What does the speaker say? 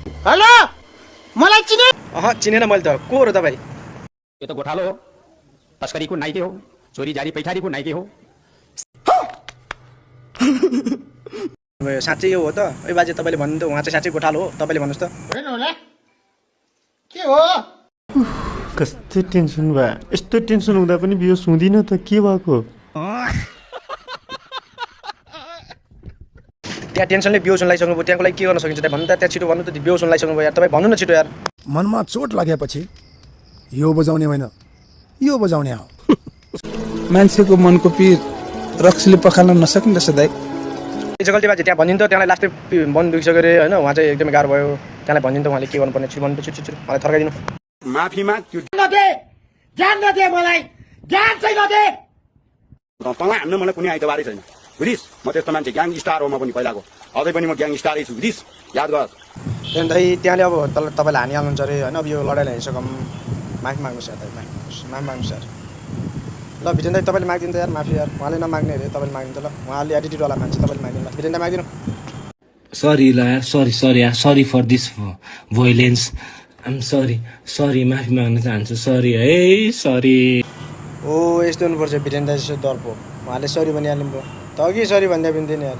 hello मलाई चिने चिनेन मैले त को हो तपाईँ यो त गोठालो हो तस्करीको नाइके हो चोरी जारी पैठारीको नाइके हो साँच्चै यो हो त ओइ बाजे तपाईँले भन्नु त उहाँ चाहिँ साँच्चै गोठालो हो तपाईँले भन्नुहोस् त होइन होला के हो कस्तो टेन्सन भयो यस्तो टेन्सन हुँदा पनि बियो सुँदिन त के भएको त्यहाँ टेन्सनले बेहोस लगाइसक्नु भयो त्यहाँको लागि के गर्न सकिन्छ त्यहाँ भन्नु त त्यहाँ छिटो भन्नु त बेहोस लगाइसक्नु भयो यार तपाईँ भन्नु न छिटो यार मनमा चोट लागेपछि यो बजाउने होइन यो बजाउने हो मान्छेको मनको पीर रक्सीले पखाल्न नसक्ने रहेछ दाइ गल्ती बाजे त्यहाँ भनिन्छ त्यहाँलाई लास्टै मन दुखिसक्यो अरे होइन उहाँ चाहिँ एकदमै गाह्रो भयो त्यहाँलाई भनिन्छ उहाँले के गर्नुपर्ने छु भन्नु छिटो छिटो मलाई थर्काइदिनु माफीमा त्यो ज्ञान नदे मलाई ज्ञान चाहिँ नदे तँलाई हान्न मलाई कुनै आइतबारै छैन बुझिस म त्यस्तो मान्छे ग्याङस्टार हो म पनि पहिलाको अझै पनि म ग्याङस्टारै छु बुझिस याद गर त्यहाँदेखि त्यहाँले अब तपाईँलाई हानिहाल्नुहुन्छ अरे होइन अब यो लडाइँलाई हेरिसकौँ माफी माग्नुहोस् यार माफी माग्नुहोस् यार ल भिरेन दाइ तपाईँले मागिदिनु त यार माफी यार उहाँले नमाग्ने अरे तपाईँले मागिदिनु त ल उहाँले एटिट्युडवाला मान्छे तपाईँले मागिदिनु ल भिरेन दाइ मागिदिनु सरी ल यार सरी यार sorry for this violence I'm sorry माफी माग्न चाहन्छु सरी है सरी ओ यस्तो हुनुपर्छ भिरेन दाइ जस्तो दर्पो उहाँले सरी भनिहाल्नु भयो त अघि सरी भन्दा पनि थिएन यार